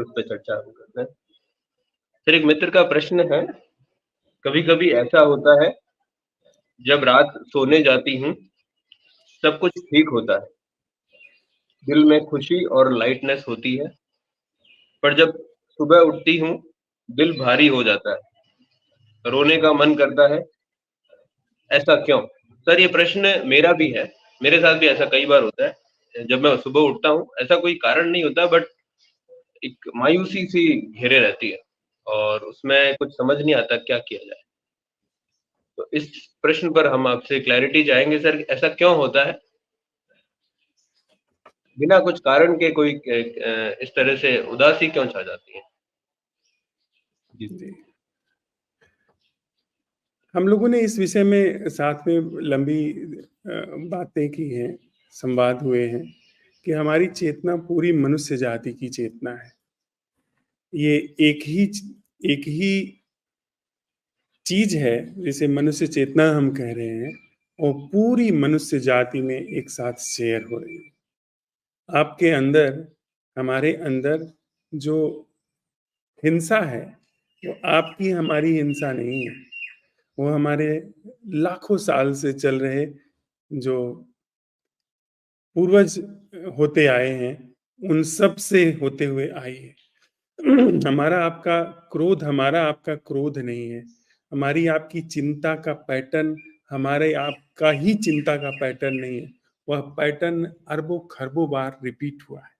उस पे चर्चा हम करते हैं। फिर एक मित्र का प्रश्न है, कभी-कभी ऐसा होता है जब रात सोने जाती हूँ, सब कुछ ठीक होता है। दिल में खुशी और लाइटनेस होती है, पर जब सुबह उठती हूँ, दिल भारी हो जाता है, रोने का मन करता है, ऐसा क्यों? सर ये प्रश्न मेरा भी है, मेरे साथ भी ऐसा कई बार होता है। जब मैं सुबह उठता हूँ, ऐसा कोई कारण नहीं होता बट एक मायूसी-सी घेरे रहती है और उसमें कुछ समझ नहीं आता क्या किया जाए। तो इस प्रश्न पर हम आपसे क्लैरिटी चाहेंगे सर, ऐसा क्यों होता है? बिना कुछ कारण के कोई इस तरह से उदासी क्यों छा जाती है? जी। जी। हम लोगों ने इस विषय में साथ में लंबी बातें की हैं, संवाद हुए हैं कि हमारी चेतना पूरी मनुष्य जाति की चेतना है। ये एक ही चीज है जिसे मनुष्य चेतना हम कह रहे हैं और पूरी मनुष्य जाति में एक साथ शेयर हो रही है। आपके अंदर, हमारे अंदर जो हिंसा है, वो आपकी हमारी हिंसा नहीं है। वो हमारे लाखों साल से चल रहे जो पूर्वज होते आए हैं, उन सब से होते हुए आई है। हमारा आपका क्रोध नहीं है। हमारी आपकी चिंता का पैटर्न हमारे आपका ही चिंता का पैटर्न नहीं है। वह पैटर्न अरबों खरबों बार रिपीट हुआ है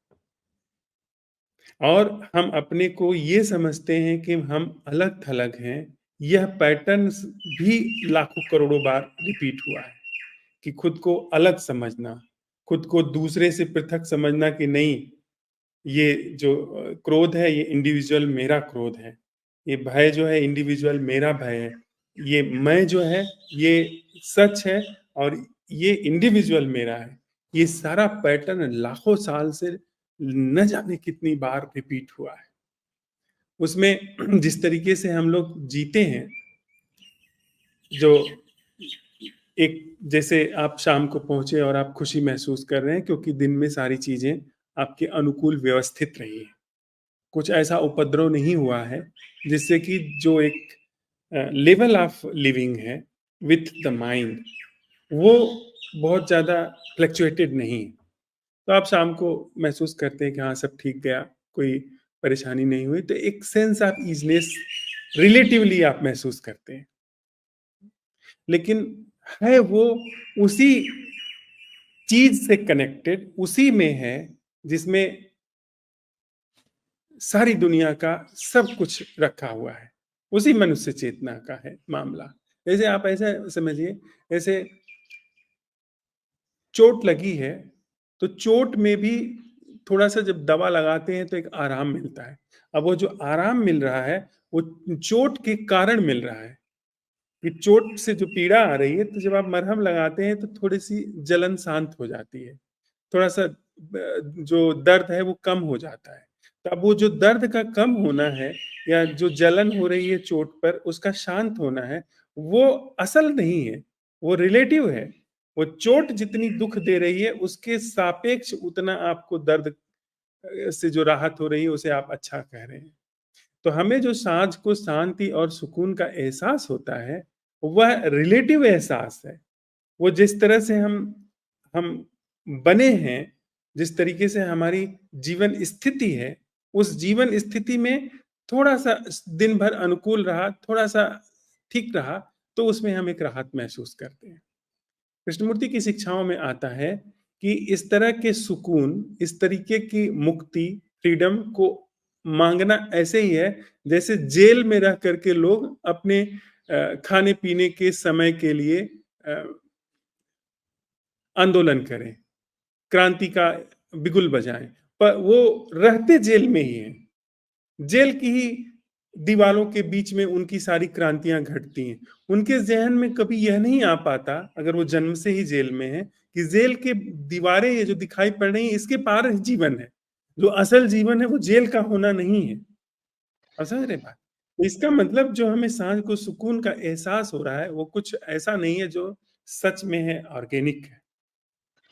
और हम अपने को ये समझते हैं कि हम अलग थलग हैं। यह पैटर्न भी लाखों करोड़ों बार रिपीट हुआ है कि खुद को अलग समझना, खुद को दूसरे से पृथक समझना कि नहीं, ये जो क्रोध है ये इंडिविजुअल मेरा क्रोध है, ये भय जो है इंडिविजुअल मेरा भय है, ये मैं जो है ये सच है और ये इंडिविजुअल मेरा है। ये सारा पैटर्न लाखों साल से न जाने कितनी बार रिपीट हुआ है। उसमें जिस तरीके से हम लोग जीते हैं, जो एक जैसे आप शाम को पहुंचे और आप खुशी महसूस कर रहे हैं क्योंकि दिन में सारी चीजें आपके अनुकूल व्यवस्थित रही है, कुछ ऐसा उपद्रव नहीं हुआ है जिससे कि जो एक लेवल ऑफ लिविंग है विथ द माइंड, वो बहुत ज्यादा फ्लक्चुएटेड नहीं है। तो आप शाम को महसूस करते हैं कि हाँ सब ठीक गया, कोई परेशानी नहीं हुई, तो एक सेंस ऑफ ईजनेस रिलेटिवली आप महसूस करते हैं। लेकिन है वो उसी चीज से कनेक्टेड, उसी में है जिसमें सारी दुनिया का सब कुछ रखा हुआ है। उसी मनुष्य चेतना का है मामला। जैसे आप ऐसा समझिए, ऐसे चोट लगी है तो चोट में भी थोड़ा सा जब दवा लगाते हैं तो एक आराम मिलता है। अब वो जो आराम मिल रहा है वो चोट के कारण मिल रहा है कि चोट से जो पीड़ा आ रही है, तो जब आप मरहम लगाते हैं तो थोड़ी सी जलन शांत हो जाती है, थोड़ा सा जो दर्द है वो कम हो जाता है। तो अब वो जो दर्द का कम होना है या जो जलन हो रही है चोट पर उसका शांत होना है, वो असल नहीं है, वो रिलेटिव है। वो चोट जितनी दुख दे रही है उसके सापेक्ष उतना आपको दर्द से जो राहत हो रही है उसे आप अच्छा कह रहे हैं। तो हमें जो सांझ को शांति और सुकून का एहसास होता है, वह रिलेटिव एहसास है। वो जिस तरह से हम बने हैं, जिस तरीके से हमारी जीवन स्थिति है, उस जीवन स्थिति में थोड़ा सा दिन भर अनुकूल रहा, थोड़ा सा ठीक रहा, तो उसमें हम एक राहत महसूस करते हैं। कृष्णमूर्ति की शिक्षाओं में आता है कि इस तरह के सुकून, इस तरीके की मुक्ति, फ्रीडम को मांगना ऐसे ही है जैसे जेल में रह करके लोग अपने खाने पीने के समय के लिए आंदोलन करें, क्रांति का बिगुल बजाएं, पर वो रहते जेल में ही है। जेल की ही दीवारों के बीच में उनकी सारी क्रांतियां घटती हैं। उनके जहन में कभी यह नहीं आ पाता, अगर वो जन्म से ही जेल में है, कि जेल के दीवारें ये जो दिखाई पड़ रही हैं इसके पार जीवन है। जो असल जीवन है वो जेल का होना नहीं है। आप समझ रहे बात? तो इसका मतलब जो हमें सांझ को सुकून का एहसास हो रहा है वो कुछ ऐसा नहीं है जो सच में है, ऑर्गेनिक है।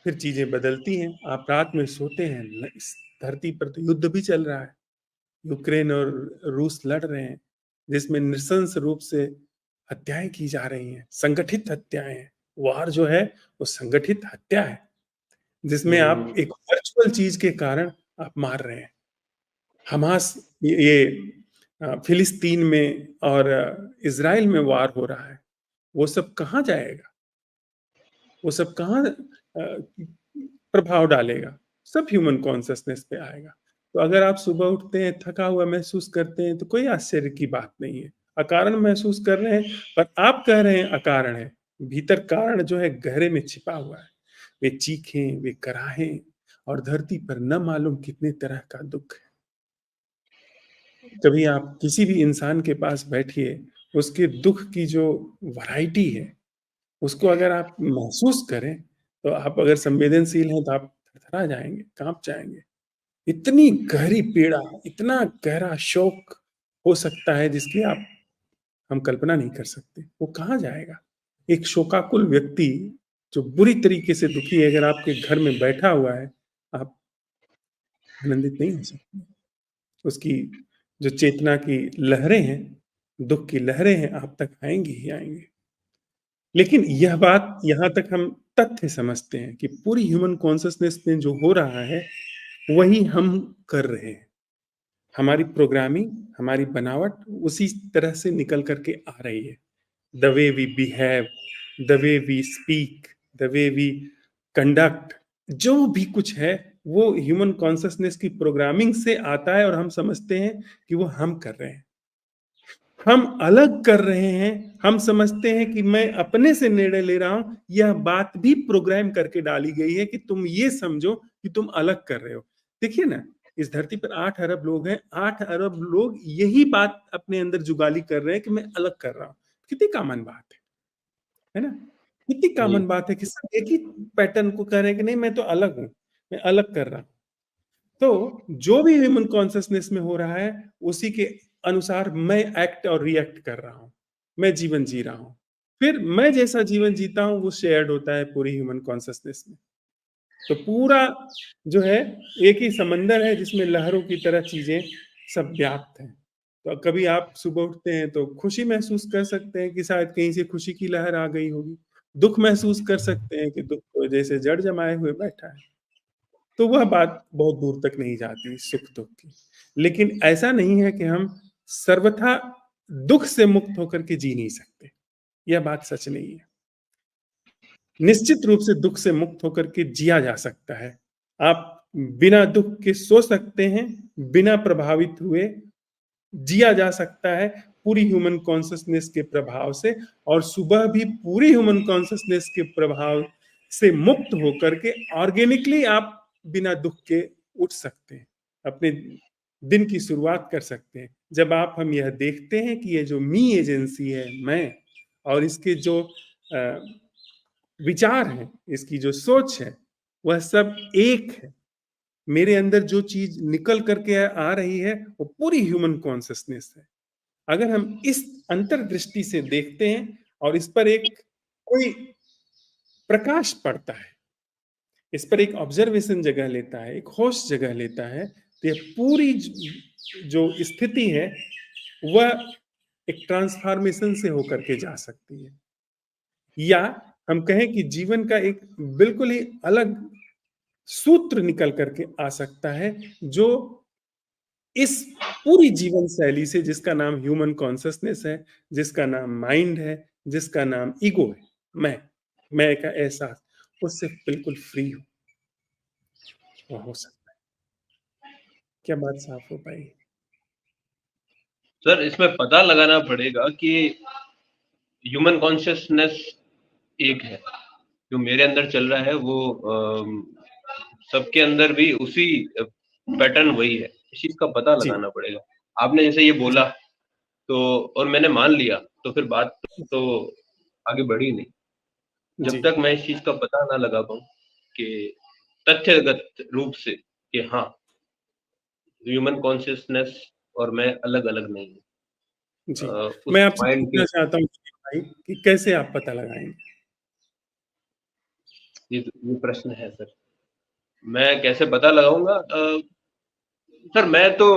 फिर चीजें बदलती हैं। आप रात में सोते हैं, इस धरती पर तो युद्ध भी चल रहा है। यूक्रेन और रूस लड़ रहे हैं, जिसमें नृशंस रूप से हत्याएं की जा रही हैं, संगठित हत्याएं हैं। वार जो है वो संगठित हत्या है, जिसमें आप एक वर्चुअल चीज के कारण आप मार रहे हैं। हमास ये फिलिस्तीन में और इज़राइल में वार हो रहा है, वो सब कहाँ जाएगा? वो सब कहाँ प्रभाव डालेगा? सब ह्यूमन कॉन्शसनेस पे आएगा। तो अगर आप सुबह उठते हैं, थका हुआ महसूस करते हैं, तो कोई आश्चर्य की बात नहीं है। अकारण महसूस कर रहे हैं, पर आप कह रहे हैं अकारण है। भीतर कारण जो है गहरे में छिपा हुआ है। वे चीखें, वे कराहें और धरती पर न मालूम कितने तरह का दुःख है। कभी आप किसी भी इंसान के पास बैठिए, उसके दुःख की जो वैरायटी है, उसको अगर आप महसूस करें, तो आप अगर संवेदनशील हैं, तो आप थरथरा जाएँगे, काँप जाएँगे। इतनी गहरी पीड़ा, इतना गहरा शोक हो सकता है जिसकी हम कल्पना नहीं कर सकते। वो कहाँ जाएगा? एक शोकाकुल व्यक्ति जो बुरी तरीके से दुखी है, अगर आपके घर में बैठा हुआ है, आप आनंदित नहीं हो सकते। उसकी जो चेतना की लहरें हैं, दुःख की लहरें हैं, आप तक आएँगी ही आएँगी। लेकिन यह बात यहाँ तक हम तथ्य समझते हैं कि पूरी ह्यूमन कॉन्शसनेस में जो हो रहा है, वही हम कर रहे हैं। हमारी प्रोग्रामिंग, हमारी बनावट उसी तरह से निकल कर के आ रही है। The way we behave, the way we speak, the way we conduct, जो भी कुछ है, वो ह्यूमन कॉन्शसनेस की प्रोग्रामिंग से आता है और हम समझते हैं कि वो हम कर रहे हैं। हम अलग कर रहे हैं, हम समझते हैं कि मैं अपने से निर्णय ले रहा हूं। यह बात भी प्रोग्राम करके डाली गई है कि तुम ये समझो कि तुम अलग कर रहे हो। देखिए ना, इस धरती पर 8 अरब लोग हैं, 8 अरब लोग यही बात अपने अंदर जुगाली कर रहे हैं कि मैं अलग कर रहा हूं। कितनी कॉमन बात है ना? कितनी जी, कॉमन बात है कि सब एक ही पैटर्न को कह रहे हैं कि नहीं, मैं तो अलग हूं, मैं अलग कर रहा हूं। तो जो भी ह्यूमन कॉन्शसनेस में हो रहा है, उसी के अनुसार मैं एक्ट और रिएक्ट कर रहा हूँ। मैं जीवन जी रहा हूँ। फिर मैं जैसा जीवन जीता हूँ, वो शेयर्ड होता है पूरी ह्यूमन कॉन्शसनेस में। तो पूरा जो है एक ही समंदर है जिसमें लहरों की तरह चीजें सब व्याप्त हैं। तो कभी आप सुबह उठते हैं तो खुशी महसूस कर सकते हैं कि शायद कहीं से खुशी की लहर आ गई होगी। दुःख महसूस कर सकते हैं कि दुःख तो जैसे जड़ जमाए हुए बैठा है। तो वह बात बहुत दूर तक नहीं जाती सुख-दुःख की। लेकिन ऐसा नहीं है कि हम सर्वथा दुःख से मुक्त होकर के जी नहीं सकते। यह बात सच नहीं है। निश्चित रूप से दुःख से मुक्त होकर के जिया जा सकता है। आप बिना दुःख के सो सकते हैं, बिना प्रभावित हुए जिया जा सकता है पूरी ह्यूमन कॉन्शसनेस के प्रभाव से, और सुबह भी पूरी ह्यूमन कॉन्शसनेस के प्रभाव से मुक्त होकर के ऑर्गेनिकली आप बिना दुःख के उठ सकते हैं। अपने दिन की शुरुआत कर सकते हैं। जब आप हम यह देखते हैं कि ये जो मी एजेंसी है, मैं, और इसके जो अ, विचार हैं, इसकी जो सोच है, वह सब एक है। मेरे अंदर जो चीज़ निकल कर के आ रही है, वो पूरी ह्यूमन कॉन्शसनेस है। अगर हम इस अंतर्दृष्टि से देखते हैं और इस पर एक कोई प्रकाश पड़ता है, इस पर एक ऑब्जर्वेशन जगह लेता है, एक होश जगह लेता है, तो ये पूरी जो स्थिति है, वह एक ट्रांसफॉर्मेशन से होकर के जा सकती है। या हम कहें कि जीवन का एक बिल्कुल ही अलग सूत्र निकल करके आ सकता है, जो इस पूरी जीवन शैली से, जिसका नाम ह्यूमन कॉन्शसनेस है, जिसका नाम माइंड है, जिसका नाम ईगो है, मैं का एहसास, उससे बिल्कुल फ्री हो सकता है। क्या बात साफ हो पाई? सर इसमें पता लगाना पड़ेगा कि ह्यूमन कॉन्शियसनेस एक है। जो मेरे अंदर चल रहा है वो सबके अंदर भी उसी पैटर्न वही है। इस चीज़ का पता जी, लगाना पड़ेगा। आपने जैसे ये जी, बोला तो और मैंने मान लिया, तो फिर बात तो आगे बढ़ी नहीं। जब जी, तक मैं इस चीज़ का पता ना लगा पाऊँ कि तथ्यगत रूप से कि हाँ, ह्यूमन कॉन्शियसनेस और मैं अलग-अलग नहीं हूँ। जी। उस मैं आपसे माइंड के पूछना चाहता हूँ भाई कि कैसे आप पता लगाएँगे? ये प्रश्न है सर। मैं कैसे पता लगाऊँगा? सर मैं तो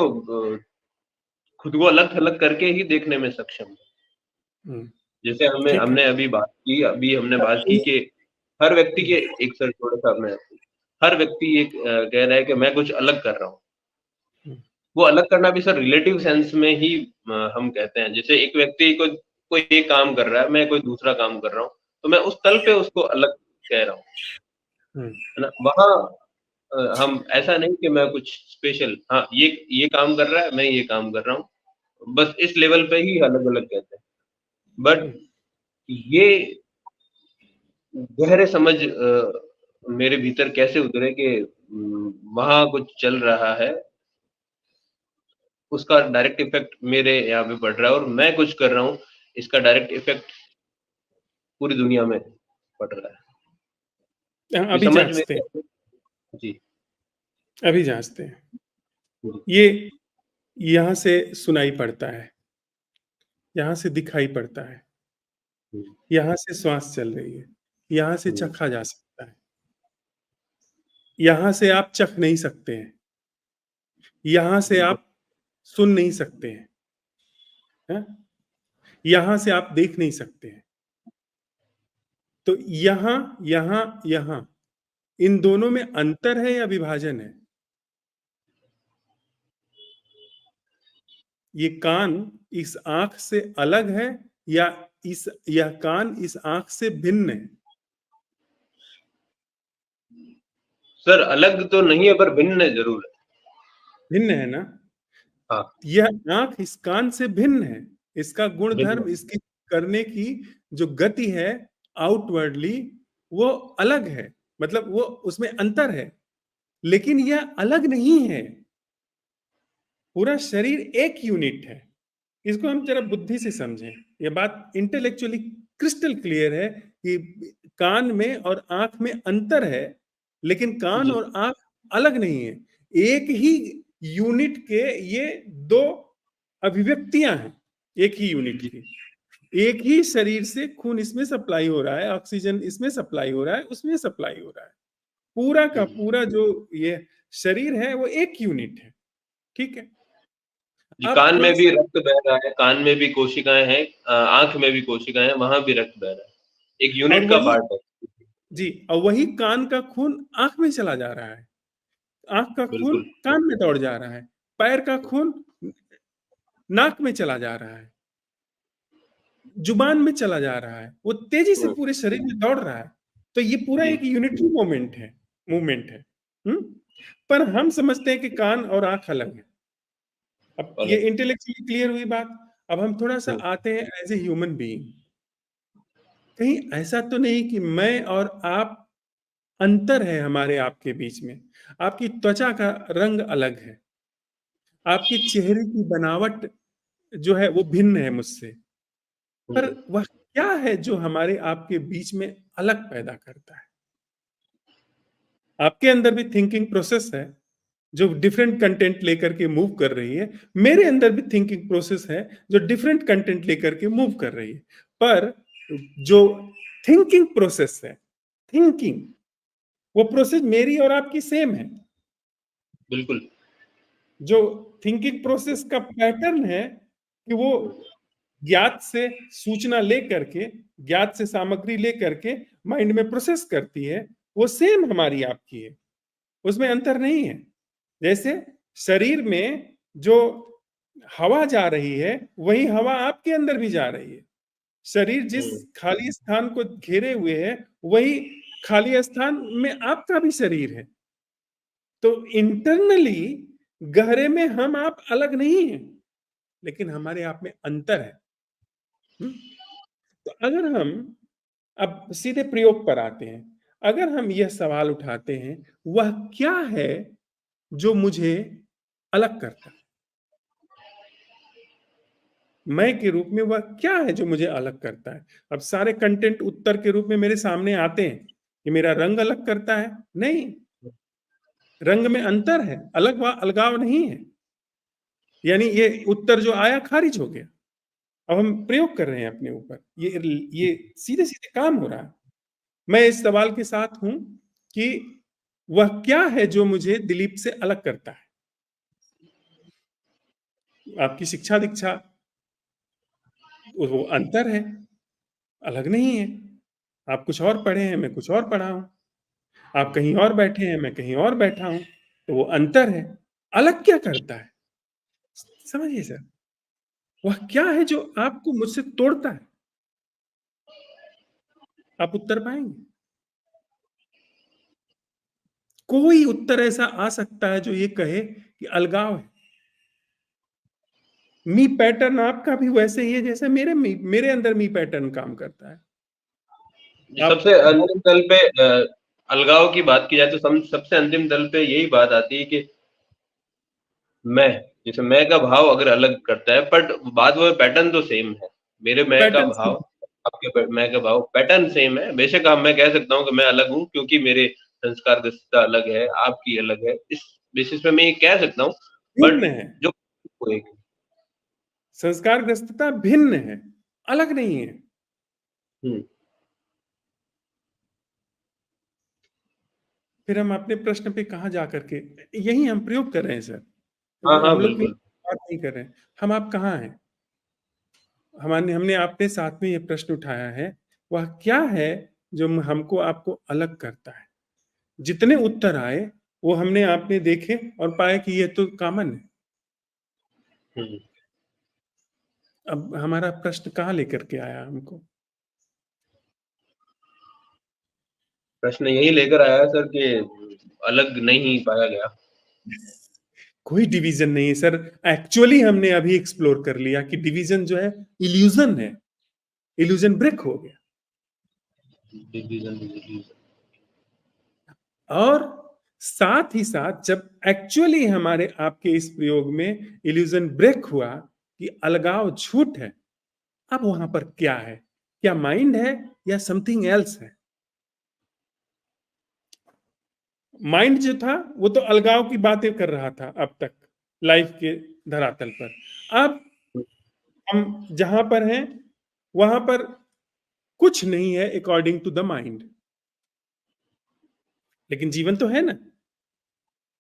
खुद को अलग थलग करके ही देखने में सक्षम है। जैसे ठीक है। हमने अभी हमने बात की कि हर व्यक्ति के एक सर थोड़ा सा मैं हर व्यक्ति एक कह रहा है कि मैं कुछ अलग कर रहा हूँ। वो अलग करना भी सर रिलेटिव सेंस में ही हम कहते हैं। जैसे एक व्यक्ति कोई एक काम कर रहा है, मैं कोई दूसरा काम कर रहा हूँ, तो मैं उस तल पे उसको अलग कह रहा हूँ, है ना? वहाँ हम ऐसा नहीं कि मैं कुछ स्पेशल, हाँ, ये काम कर रहा है, मैं ये काम कर रहा हूँ। बस इस लेवल पे ही अलग-अलग कहते हैं। बट ये गहरे समझ मेरे भीतर कैसे उतरे कि वहाँ कुछ चल रहा है, उसका डायरेक्ट इफ़ेक्ट मेरे यहाँ पे पड़ रहा है और मैं कुछ कर रहा हूँ, इसका डायरेक्ट इफ़ेक्ट पूरी दुनिया में पड़ रहा है। ये अभी समझ में जांचते हैं, जी। अभी जांचते हैं। हुँ, ये यहाँ से सुनाई पड़ता है, यहाँ से दिखाई पड़ता है, हुँ, यहाँ से श्वास चल रही है, यहाँ से हुँ, चखा जा सकता है, यहाँ से आप चख नहीं सकते हैं, यहाँ से बिल्कुल। आप सुन नहीं सकते हैं, हैं? यहाँ से आप देख नहीं सकते हैं। तो यहाँ, यहाँ, यहाँ, इन दोनों में अंतर है या विभाजन है? ये कान इस आंख से अलग है या यह कान इस आंख से भिन्न है? सर अलग तो नहीं है पर भिन्न ज़रूर है। भिन्न है ना? हाँ, यह आंख इस कान से भिन्न है। इसका गुण भिन्न धर्म, है। इसकी करने की जो गति है आउटवर्डली, वो अलग है। मतलब वो उसमें अंतर है, लेकिन यह अलग नहीं है। पूरा शरीर एक यूनिट है। इसको हम जरा बुद्धि से समझें। यह बात इंटेलेक्चुअली क्रिस्टल क्लियर है कि कान में और आंख में अंतर है, लेकिन कान जी, और आंख अलग नहीं है। एक ही यूनिट के ये दो अभिव्यक्तियां हैं, एक ही यूनिट जी, की। एक ही शरीर से खून इसमें सप्लाई हो रहा है, ऑक्सीजन इसमें सप्लाई हो रहा है, उसमें सप्लाई हो रहा है। पूरा का हुँ। पूरा जो ये शरीर है वो एक यूनिट है। ठीक है। जी, अब कान थोड़ा में भी सा, रक्त बह रहा है, कान में भी कोशिकाएँ हैं, आँख में भी कोशिकाएँ हैं, वहाँ भी रक्त बह रहा है। एक और यूनिट का वही, पार्ट है। जी, और वही कान का खून आंख में चला जा रहा है, आंख का खून बिल्कुल। कान में दौड़ जा रहा है, पैर का खून नाक में चला जा रहा है, जुबान में चला जा रहा है, वो तेजी से हुँ, पूरे शरीर में दौड़ रहा है। तो ये पूरा जी, एक यूनिटरी मूवमेंट है। हम्म? पर हम समझते हैं कि कान और आंख अलग है। अब ये अलग। इंटेलेक्चुअली क्लियर हुई बात। अब हम थोड़ा सा हुँ, आते हैं एज ए ह्यूमन बीइंग। कहीं ऐसा तो नहीं कि मैं और आप, अंतर है हमारे आपके बीच में? आपकी त्वचा का रंग अलग है, आपकी चेहरे की बनावट जो है वो भिन्न है मुझसे, पर हुँ, वह क्या है जो हमारे आपके बीच में अलग पैदा करता है? आपके अंदर भी थिंकिंग प्रोसेस है जो डिफरेंट कंटेंट लेकर के मूव कर रही है, मेरे अंदर भी थिंकिंग प्रोसेस है जो डिफरेंट कंटेंट लेकर के मूव कर रही है। पर जो थिंकिंग प्रोसेस है, थिंकिंग, वो प्रोसेस मेरी और आपकी सेम है। बिल्कुल। जो थिंकिंग प्रोसेस का पैटर्न है कि वो हुँ, ज्ञात से सूचना लेकर के, ज्ञात से सामग्री लेकर के माइंड में प्रोसेस करती है, वो सेम हमारी आपकी है, उसमें अंतर नहीं है। जैसे शरीर में जो हवा जा रही है, वही हवा आपके अंदर भी जा रही है। शरीर जिस हुँ, खाली स्थान को घेरे हुए है, वही खाली स्थान में आपका भी शरीर है। तो इंटरनली, गहरे में हम आप अलग नहीं हैं, लेकिन हमारे आप में अंतर है। हम्म? तो अगर हम अब सीधे प्रयोग पर आते हैं, अगर हम यह सवाल उठाते हैं, वह क्या है जो मुझे अलग करता है? मैं के रूप में वह क्या है जो मुझे अलग करता है? अब सारे कंटेंट उत्तर के रूप में मेरे सामने आते हैं कि मेरा रंग अलग करता है। नहीं, रंग में अंतर है, अलगाव नहीं है। यानी ये उत्तर जो आया खारिज हो गया। अब हम प्रयोग कर रहे हैं अपने ऊपर, ये सीधे सीधे काम हो रहा है। मैं इस सवाल के साथ हूं कि वह क्या है जो मुझे दिलीप से अलग करता है? आपकी शिक्षा दीक्षा वो अंतर है, अलग नहीं है। आप कुछ और पढ़े हैं, मैं कुछ और पढ़ा हूं। आप कहीं और बैठे हैं, मैं कहीं और बैठा हूं। तो वो अंतर है। अलग क्या करता है? समझिए सर, वह क्या है जो आपको मुझसे तोड़ता है? आप उत्तर पाएंगे? कोई उत्तर ऐसा आ सकता है जो ये कहे कि अलगाव है। मी पैटर्न आपका भी वैसे ही है जैसे मेरे अंदर मी पैटर्न काम करता है। आप सबसे अंतिम तल पे अलगाव की बात की जाए तो सबसे अंतिम तल पे यही बात आती है कि मैं, जैसे मैं का भाव अगर अलग करता है, बट बात वो पैटर्न तो सेम है। मेरे मैं का पैटर्न भाव, आपके मैं का भाव, पैटर्न सेम है। बेशक हम मैं कह सकता हूँ कि मैं अलग हूँ क्योंकि मेरे संस्कार दक्षता अलग है, आपकी अलग है। इस बेसिस पे मैं ये कह सकता हूँ, बट भिन्न है। जो वो एक संस्कारग्रस्तता भिन्न है, अलग नहीं है। हुँ, फिर हम अपने प्रश्न पे कहाँ जा करके यही हम प्रयोग कर रहे हैं सर। हाँ, तो हाँ, हम लोग भी बिल्कुल। बात नहीं कर रहे हैं। हम आप कहाँ हैं? हमने आपके साथ में ये प्रश्न उठाया है, वह क्या है जो हमको आपको अलग करता है? जितने उत्तर आए वो हमने आपने देखे और पाए कि ये तो कॉमन है। हुँ, अब हमारा प्रश्न कहाँ लेकर के आया हमको? प्रश्न यही लेकर आया है सर कि अलग नहीं पाया गया। कोई डिवीजन नहीं है सर। एक्चुअली हमने अभी एक्सप्लोर कर लिया कि डिवीजन जो है इल्यूजन है। इल्यूजन ब्रेक हो गया। डिवीज़न डिवीज़न और साथ ही साथ जब एक्चुअली हमारे आपके इस प्रयोग में इल्यूजन ब्रेक हुआ कि अलगाव झूठ है, अब वहां पर क्या है? क्या माइंड है या समथिंग एल्स है? माइंड जो था वो तो अलगाव की बातें कर रहा था अब तक लाइफ के धरातल पर। अब हम जहां पर हैं वहां पर कुछ नहीं है अकॉर्डिंग टू द माइंड। लेकिन जीवन तो है ना।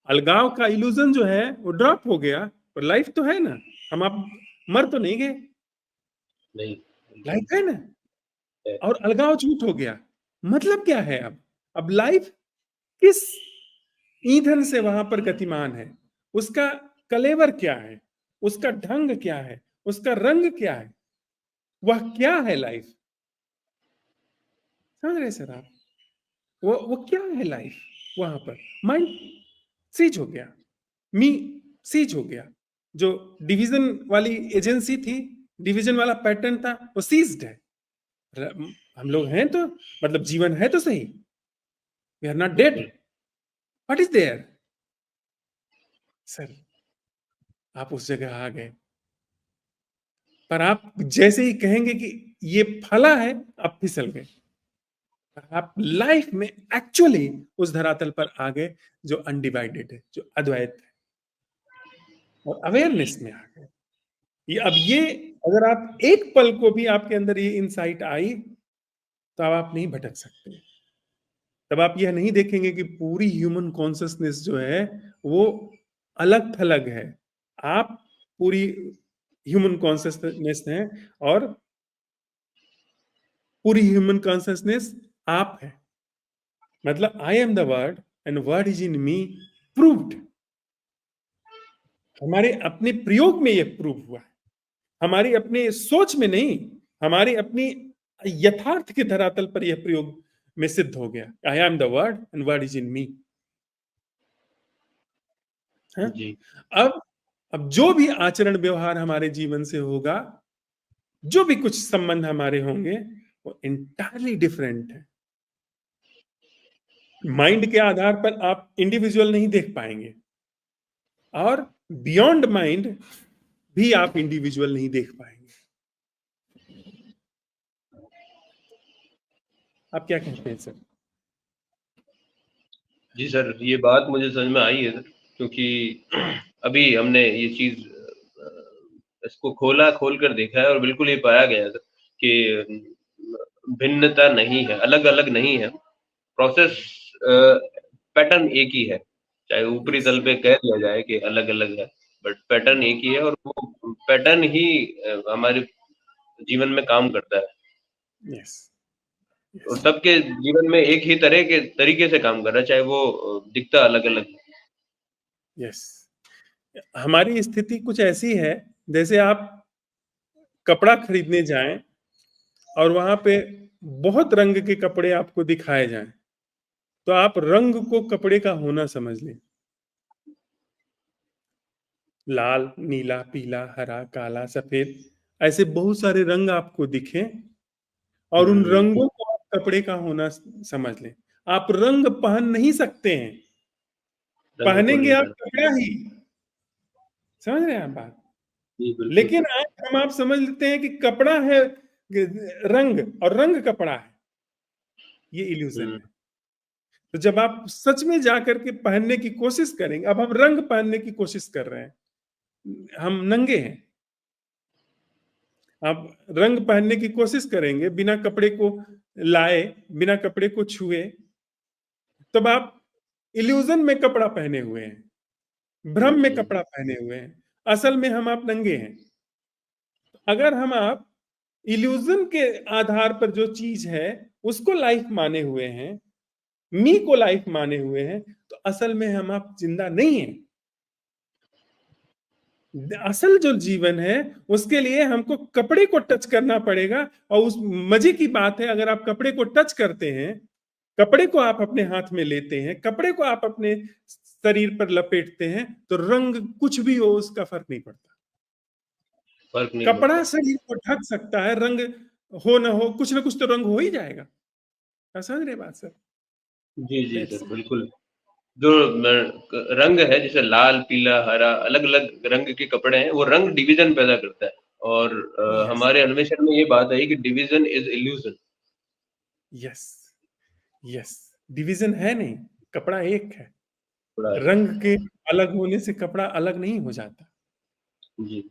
अलगाव का इल्यूजन जो है वो ड्रॉप हो गया, पर लाइफ तो है ना। हम आप मर तो नहीं गए, नहीं, बिल्कुल लाइफ है ना। है। और अलगाव झूठ हो गया। मतलब क्या है? अब लाइफ किस ईंधन से वहां पर गतिमान है? उसका कलेवर क्या है? उसका ढंग क्या है? उसका रंग क्या है? वह क्या है लाइफ? समझ रहे सर आप? वो क्या है लाइफ? वहां पर माइंड सीज हो गया, मी सीज हो गया। जो डिवीजन वाली एजेंसी थी, डिवीजन वाला पैटर्न था, वो सीज्ड है। हम लोग हैं तो मतलब जीवन है तो सही। We are not dead. बिल्कुल, व्हाट इज देयर? सर, आप उस जगह आ गए। पर आप जैसे ही कहेंगे कि ये फला है, आप फिसल गए। आप लाइफ में एक्चुअली उस धरातल पर आ गए जो अनडिवाइडेड है, जो अद्वैत है, और अवेयरनेस में आ गए। ये अगर आप एक पल को भी आपके अंदर ये इंसाइट आई, तो अब आप नहीं भटक सकते। तब आप यह नहीं देखेंगे कि पूरी ह्यूमन कॉन्सियसनेस जो है वो अलग थलग है। आप पूरी ह्यूमन कॉन्सियसनेस है, और पूरी ह्यूमन कॉन्सियसनेस आप है। मतलब आई am the word and word is in me, proved. हमारे अपने प्रयोग में यह प्रूव हुआ है। हमारी अपने सोच में नहीं, हमारी अपनी यथार्थ के धरातल पर यह प्रयोग में सिद्ध हो गया। I am the word and word is in me. जी। अब अब जो भी आचरण व्यवहार हमारे जीवन से होगा, जो भी कुछ संबंध हमारे होंगे, वो इंटायरली डिफरेंट है। माइंड के आधार पर आप इंडिविजुअल नहीं देख पाएंगे, और बियॉन्ड माइंड भी आप इंडिविजुअल नहीं देख पाएंगे। आप क्या कहते हैं सर? जी सर, ये बात मुझे समझ में आई है सर, क्योंकि अभी हमने ये चीज़ इसको खोल कर देखा है और बिल्कुल ये पाया गया है सर कि भिन्नता नहीं है, अलग-अलग नहीं है। प्रोसेस पैटर्न एक ही है, चाहे ऊपरी यस। तल पे कह दिया जाए कि अलग-अलग है, बट पैटर्न एक ही है और वो पैटर्न ही हमारे जीवन में काम करता है यस, और यस, सबके जीवन में एक ही तरह के तरीके से काम कर रहा है, चाहे वो दिखता अलग-अलग। यस। हमारी स्थिति कुछ ऐसी है, जैसे आप कपड़ा खरीदने जाएँ और वहाँ पे बहुत रंग के कपड़े आपको दिखाए जाएँ, तो आप रंग को कपड़े का होना समझ लें। लाल, नीला, पीला, हरा, काला, सफ़ेद ऐसे बहुत सारे रंग आपको दिखें और उन हुँ, रंगों को आप कपड़े का होना समझ लें। आप रंग पहन नहीं सकते हैं, रंग को पहनेंगे नहीं आप पहन कपड़ा ही। समझ रहे हैं आप बात? जी, बिल्कुल। लेकिन आज हम आप समझ लेते हैं कि कपड़ा है रंग और रंग कपड़ा है। ये इल्यूज़न हुँ, है। तो जब आप सच में जाकर के पहनने की कोशिश करेंगे, अब हम रंग पहनने की कोशिश कर रहे हैं। हम नंगे हैं। आप रंग पहनने की कोशिश करेंगे बिना कपड़े को लाए, बिना कपड़े को छुए, तब आप इल्यूजन में कपड़ा पहने हुए हैं, भ्रम में जी, कपड़ा पहने हुए हैं। असल में हम आप नंगे हैं। अगर हम आप इल्यूजन के आधार पर जो चीज है उसको लाइफ माने हुए हैं, मी को लाइफ माने हुए हैं, तो असल में हम आप जिंदा नहीं हैं। असल जो जीवन है उसके लिए हमको कपड़े को टच करना पड़ेगा। और उस मजे की बात है, अगर आप कपड़े को टच करते हैं, कपड़े को आप अपने हाथ में लेते हैं, कपड़े को आप अपने शरीर पर लपेटते हैं, तो रंग कुछ भी हो उसका फर्क नहीं पड़ता। फ़र्क नहीं कपड़ा पड़ता। शरीर को ढक सकता है, रंग हो ना कुछ तो रंग हो ही जाएगा। क्या समझ रहे बात सर? जी, जी दैट्स सर, बिल्कुल। जो म क रंग है जैसे लाल, पीला, हरा अलग-अलग रंग के कपड़े हैं, वो रंग डिवीज़न पैदा करता है और यस, हमारे अन्वेषण में ये बात आई कि division is illusion. Yes, yes. Division है नहीं, कपड़ा एक है। थोड़ा रंग के अलग होने से कपड़ा अलग नहीं हो जाता। जी।